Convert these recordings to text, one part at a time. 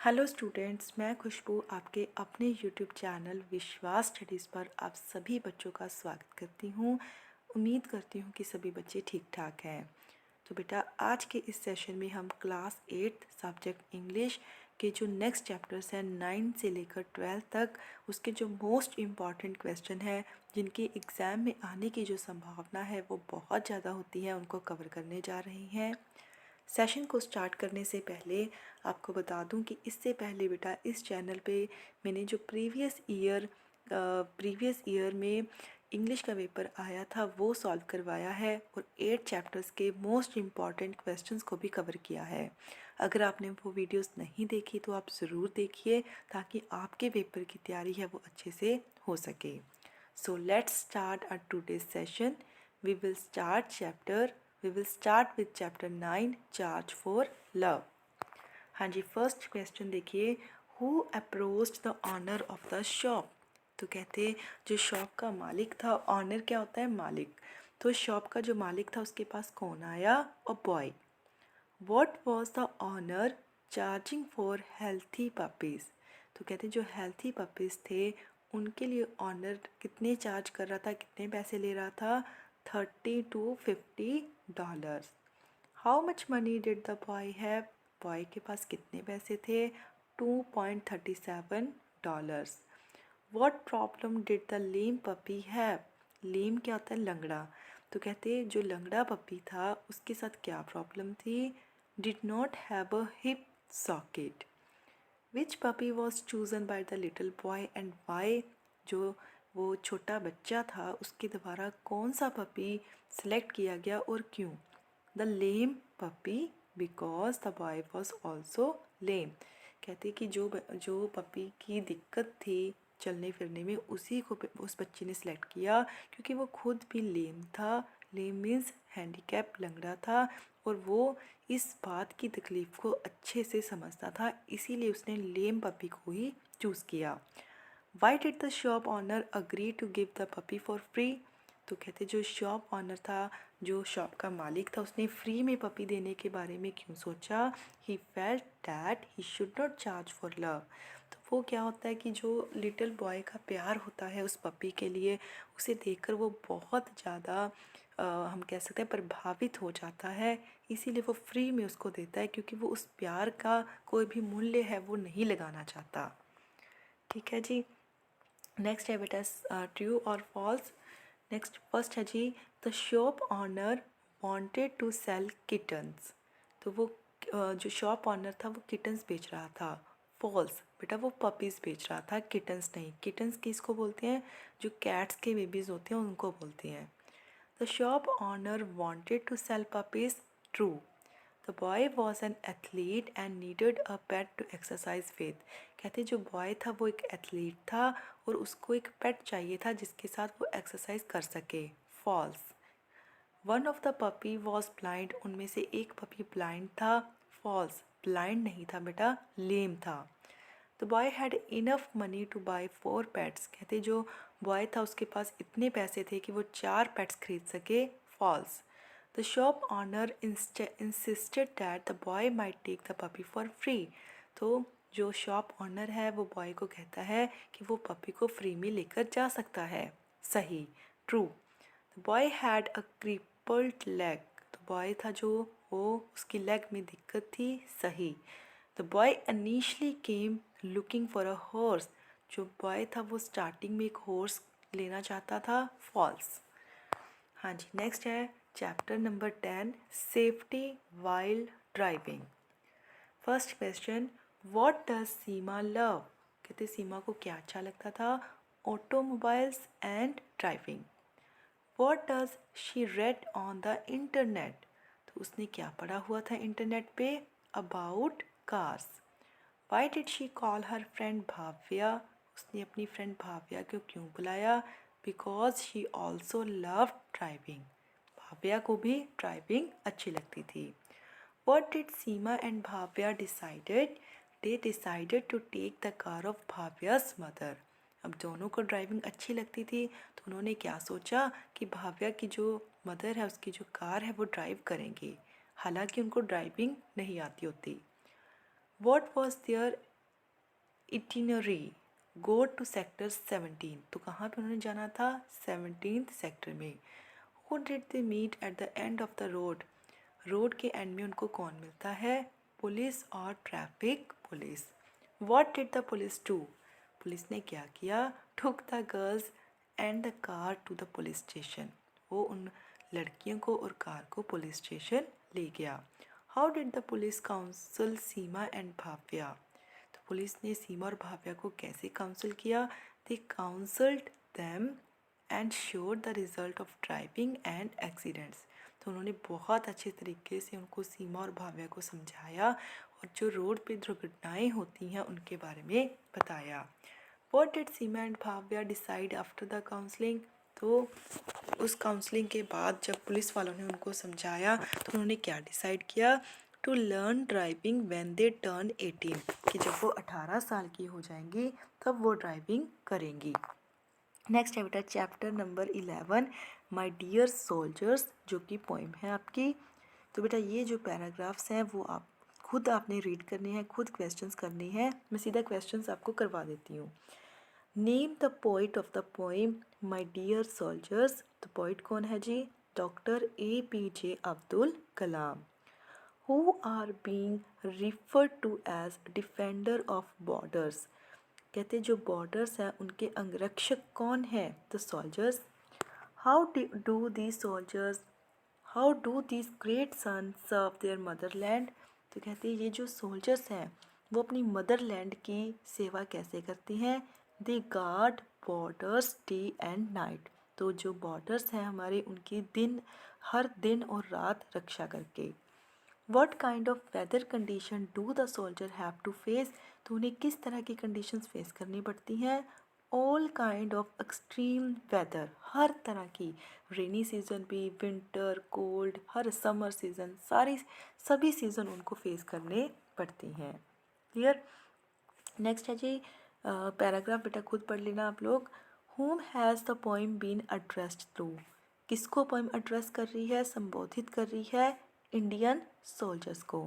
Hello students, मैं खुशबू आपके अपने यूट्यूब चैनल विश्वास स्टडीज़ पर आप सभी बच्चों का स्वागत करती हूँ। उम्मीद करती हूँ कि सभी बच्चे ठीक ठाक हैं। तो बेटा, आज के इस सेशन में हम क्लास 8 सब्जेक्ट इंग्लिश के जो नेक्स्ट चैप्टर्स हैं 9 से लेकर 12 तक, उसके जो मोस्ट इम्पॉर्टेंट क्वेश्चन है जिनके एग्ज़ाम में आने की जो संभावना है वो बहुत ज़्यादा होती है, उनको कवर करने जा रही हैं। सेशन को स्टार्ट करने से पहले आपको बता दूं कि इससे पहले बेटा इस चैनल पे मैंने जो प्रीवियस ईयर में इंग्लिश का पेपर आया था वो सॉल्व करवाया है और 8 चैप्टर्स के मोस्ट इम्पॉर्टेंट क्वेश्चंस को भी कवर किया है। अगर आपने वो वीडियोस नहीं देखी तो आप ज़रूर देखिए ताकि आपके पेपर की तैयारी है वो अच्छे से हो सके। So let's start our today's session. We will start with chapter 9 charge for love. हाँ जी, फर्स्ट क्वेश्चन देखिए, who approached the owner of the shop. तो कहते जो शॉप का मालिक था, ऑनर क्या होता है, मालिक। तो शॉप का जो मालिक था उसके पास कौन आया, a boy. What was the owner charging for healthy puppies. तो कहते जो हेल्थी पपीज़ थे उनके लिए ऑनर कितने चार्ज कर रहा था, कितने पैसे ले रहा था, $30 to $50। How much money did the boy have. Boy के पास कितने पैसे थे, $2.37। What problem did the lame puppy have. Lame क्या होता है, लंगड़ा। तो कहते जो लंगड़ा पपी था उसके साथ क्या प्रॉब्लम थी, did not have a hip socket. Which puppy was chosen by the little boy and why. जो वो छोटा बच्चा था उसके द्वारा कौन सा पपी सेलेक्ट किया गया और क्यों। The lame puppy because the boy was also lame. कहते कि जो पपी की दिक्कत थी चलने फिरने में उसी को उस बच्चे ने सिलेक्ट किया क्योंकि वो खुद भी लेम था। लेम मीन्स हैंडीकैप, लंगड़ा था और वो इस बात की तकलीफ़ को अच्छे से समझता था, इसीलिए उसने लेम पपी को ही चूज़ किया। Why did the shop owner agree to give the puppy for free. तो कहते जो शॉप ऑनर था, जो शॉप का मालिक था, उसने फ्री में पपी देने के बारे में क्यों सोचा। He felt that he should not charge for love. तो वो क्या होता है कि जो लिटिल बॉय का प्यार होता है उस पपी के लिए, उसे देखकर वो बहुत ज़्यादा हम कह सकते हैं प्रभावित हो जाता है, इसीलिए वो फ्री में उसको देता है क्योंकि वो उस प्यार का कोई भी मूल्य है वो नहीं लगाना चाहता। ठीक है जी। नेक्स्ट है बेटा ट्रू और फॉल्स। नेक्स्ट फर्स्ट है जी, the shop owner wanted to sell kittens. तो वो जो शॉप ऑनर था वो किटन्स बेच रहा था। फॉल्स बेटा, वो पपीज़ बेच रहा था, किटन्स नहीं। किटन्स किसको बोलते हैं, जो कैट्स के बेबीज़ होते हैं उनको बोलते हैं। The shop owner wanted to sell puppies, true. The boy was an athlete and needed a pet to exercise with. कहते जो बॉय था वो एक एथलीट था और उसको एक पेट चाहिए था जिसके साथ वो एक्सरसाइज कर सके। False. One of the puppy was blind. उनमें से एक पपी ब्लाइंड था। फॉल्स, ब्लाइंड नहीं था बेटा, लेम था। The boy had enough money to buy 4 pets. कहते जो बॉय था उसके पास इतने पैसे थे कि वो 4 पेट्स खरीद सके। False. The shop owner insisted that the boy might take the puppy for free. तो जो शॉप ऑनर है वो बॉय को कहता है कि वो पपी को फ्री में लेकर जा सकता है। सही, true. The boy had a crippled leg. तो बॉय था जो वो उसकी लेग में दिक्कत थी। सही। The boy initially came looking for a horse. जो बॉय था वो स्टार्टिंग में एक हॉर्स लेना चाहता था। फॉल्स। हाँ जी, नेक्स्ट है chapter number 10 safety while driving. First question, what does Seema love. कहते सीमा को क्या अच्छा लगता था, automobiles and driving. What does she red on the internet. तो उसने क्या पढ़ा हुआ था इंटरनेट पे, about cars. Why did she call her friend Bhavya. उसने अपनी फ्रेंड भाव्या को क्यों बुलाया, because she also love driving. Bhavya को भी ड्राइविंग अच्छी लगती थी। What did Seema and Bhavya decided. They decided to take the car of Bhavya's mother. अब दोनों को ड्राइविंग अच्छी लगती थी तो उन्होंने क्या सोचा कि भाव्या की जो मदर है उसकी जो कार है वो ड्राइव करेंगे, हालांकि उनको ड्राइविंग नहीं आती होती। What was their itinerary go to sector 17, तो कहाँ पे उन्होंने जाना था? 17th सेक्टर में। Who did they meet at the end of the road, road के एंड में उनको कौन मिलता है? पुलिस और traffic police. What did the police do, police ने क्या किया? Took the girls and the car to the police station, वो उन लड़कियों को और कार को पुलिस स्टेशन ले गया। How did the police council Seema and Bhavya, तो पुलिस ने सीमा और भाव्या को कैसे काउंसिल किया? They counselled them and showed the result of driving and accidents, तो उन्होंने बहुत अच्छे तरीके से उनको सीमा और भाव्या को समझाया और जो रोड पे दुर्घटनाएं होती हैं उनके बारे में बताया। What did Seema and Bhavya decide after the counselling, तो उस काउंसलिंग के बाद जब पुलिस वालों ने उनको समझाया तो उन्होंने क्या डिसाइड किया? To learn driving when they turn 18, कि जब वो 18 साल की हो जाएंगी तब वो ड्राइविंग करेंगी। नेक्स्ट है बेटा chapter number 11 my dear soldiers, जो कि पोइम है आपकी। तो बेटा ये जो पैराग्राफ्स हैं वो आप खुद आपने रीड करने हैं, खुद क्वेश्चंस करने हैं। मैं सीधा क्वेश्चंस आपको करवा देती हूँ। Name the poet of the poem my dear soldiers, तो पोइट कौन है जी? Doctor APJ Abdul Kalam. Who are being referred to as defender of borders, कहते जो बॉर्डर्स हैं उनके अंगरक्षक कौन है? The soldiers. How do the soldiers, how do this great son serve their motherland, तो कहते हैं ये जो सोल्जर्स हैं वो अपनी मदरलैंड की सेवा कैसे करते हैं? They guard borders day and night, तो जो बॉर्डर्स हैं हमारे उनकी हर दिन और रात रक्षा करके। What kind of weather condition do the soldier have to face, तो उन्हें किस तरह की conditions face करनी पड़ती हैं? All kind of extreme weather, हर तरह की, रेनी सीजन भी, विंटर, कोल्ड, हर समर सीजन, सभी सीजन उनको फेस करने पड़ती हैं। क्लियर। नेक्स्ट है जी पैराग्राफ, बेटा खुद पढ़ लेना आप लोग। Whom has the poem been addressed to, किसको पोइम एड्रेस कर रही है, संबोधित कर रही है? इंडियन सोल्जर्स को।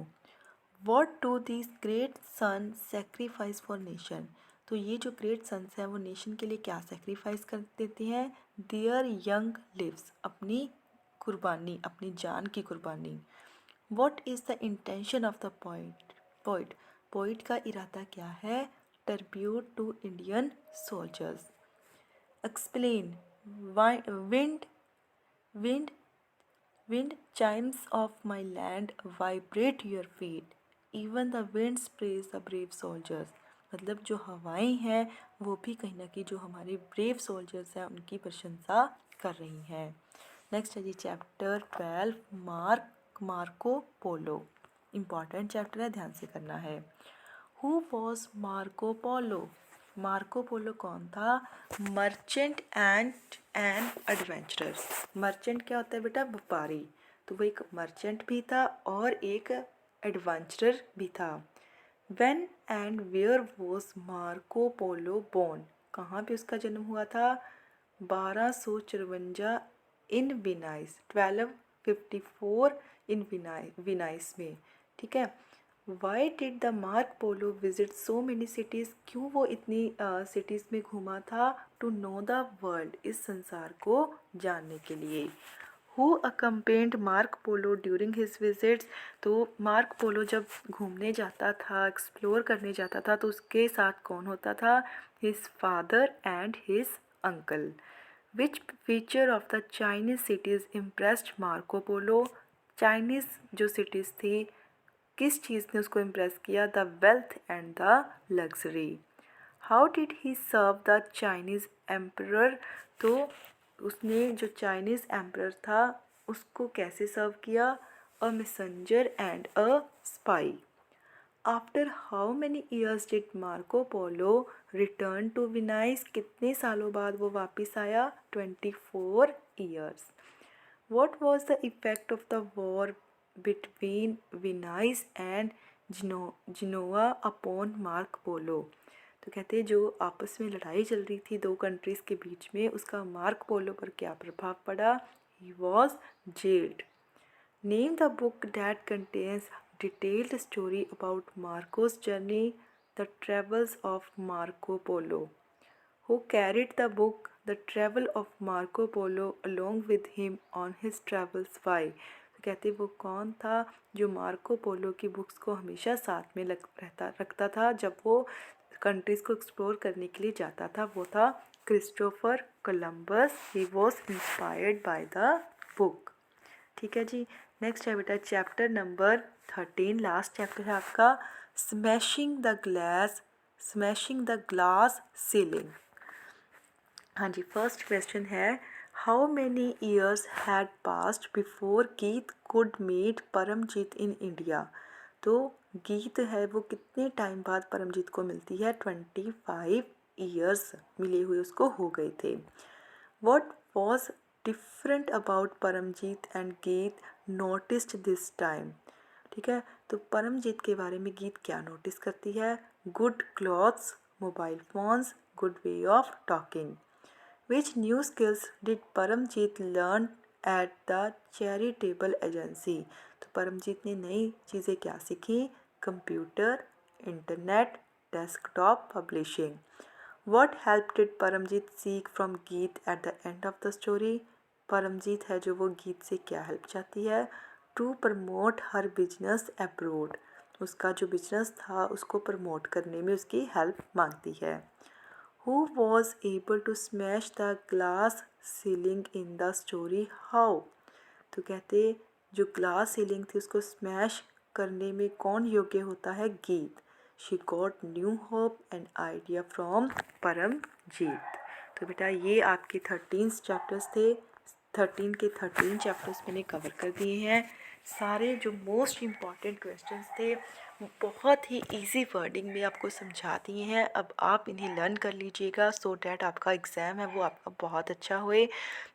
What do these great sons sacrifice for nation, तो ये जो ग्रेट सन्स हैं वो नेशन के लिए क्या सेक्रीफाइस कर देते हैं? देयर यंग लिव्स, अपनी कुर्बानी, अपनी जान की कुर्बानी। What is the intention of the poet, poet का इरादा क्या है? Tribute to Indian soldiers. Explain, wind, wind, wind chimes of my land vibrate your feet, even the winds praise the brave soldiers, मतलब जो हवाएं हैं वो भी कहीं ना कहीं जो हमारे ब्रेव सोल्जर्स हैं उनकी प्रशंसा कर रही हैं। नेक्स्ट है जी chapter 12 Marco Polo, important chapter है, ध्यान से करना है। Who was Marco Polo, Marco Polo कौन था? Merchant and an adventurer. Merchant क्या होता है बेटा? व्यापारी, तो वो एक मर्चेंट भी था और एक एडवेंचरर भी था। When and where was Marco Polo born, कहाँ पे उसका जन्म हुआ था? 1254 इन विनाइस, 1254 इन विनाइस में, ठीक है। Y did the mark polo visit so many cities, क्यों वो इतनी सिटीज़ में घूमा था? टू नो द वर्ल्ड, इस संसार को जानने के लिए। Who accompanied mark polo during his visits, तो मार्क पोलो जब घूमने जाता था, एक्सप्लोर करने जाता था, तो उसके साथ कौन होता था? His father and his uncle. Which feature of the Chinese cities impressed Marco Polo, Chinese जो सिटीज़ थी किस चीज़ ने उसको इम्प्रेस किया? The wealth and the luxury. How did he serve the Chinese emperor, तो उसने जो चाइनीज़ एम्परर था उसको कैसे सर्व किया? A messenger and a spy. After how many years did Marco Polo return to Venice, कितने सालों बाद वो वापस आया? 24 years. What was the effect of the war between Venice and Genoa upon Marco Polo, तो कहते हैं जो आपस में लड़ाई चल रही थी दो कंट्रीज़ के बीच में, उसका मार्क पोलो पर क्या प्रभाव पड़ा? He was jailed. Name the book that contains detailed story about Marco's journey the travels of Marco Polo. Who carried the book The Travel of Marco Polo along with him on his travels? Why? तो कहते वो कौन था जो Marco Polo की books को हमेशा साथ में रखता था जब वो कंट्रीज़ को एक्सप्लोर करने के लिए जाता था? वो था Christopher Columbus. He was inspired by the book. ठीक है जी। नेक्स्ट है बेटा चैप्टर नंबर 13, लास्ट चैप्टर है आपका स्मैशिंग द ग्लास सीलिंग। हाँ जी, फर्स्ट क्वेश्चन है how many years had passed before Geet could meet Paramjit in India. तो गीत है वो कितने टाइम बाद परमजीत को मिलती है? 25 ईयर्स मिले हुए उसको हो गए थे। What was different about Paramjit and Geet noticed this time. ठीक है, तो परमजीत के बारे में गीत क्या नोटिस करती है? Good clothes, mobile phones, good way of talking. Which new skills did Paramjit learn at the charitable agency? तो परमजीत ने नई चीज़ें क्या सीखी? Computer, internet, desktop publishing. What help did Paramjit seek from Geet at the end of the story? Paramjit है जो वो गीत से क्या हेल्प चाहती है? To promote her business abroad. उसका जो बिजनेस था उसको प्रमोट करने में उसकी हेल्प मांगती है। Who was able to smash the glass ceiling in the story? How? तो कहते जो ग्लास सीलिंग थी उसको स्मैश करने में कौन योग्य होता है? गीत। She got new hope and idea from Paramjit. तो बेटा ये आपके 13 चैप्टर्स थे। 13 के 13 चैप्टर्स मैंने कवर कर दिए हैं। सारे जो मोस्ट इम्पॉर्टेंट क्वेश्चंस थे वो बहुत ही इजी वर्डिंग में आपको समझा दिए हैं। अब आप इन्हें लर्न कर लीजिएगा सो डैट आपका एग्ज़ाम है वो आपका बहुत अच्छा होए।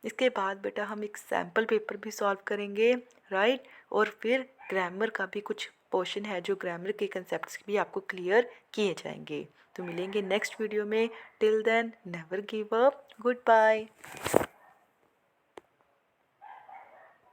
इसके बाद बेटा हम एक सैम्पल पेपर भी सॉल्व करेंगे, राइट। और फिर ग्रामर का भी कुछ पोर्शन है जो ग्रामर के कंसेप्ट्स भी आपको क्लियर किए जाएंगे। तो मिलेंगे नेक्स्ट वीडियो में। Till then never give up. Good bye.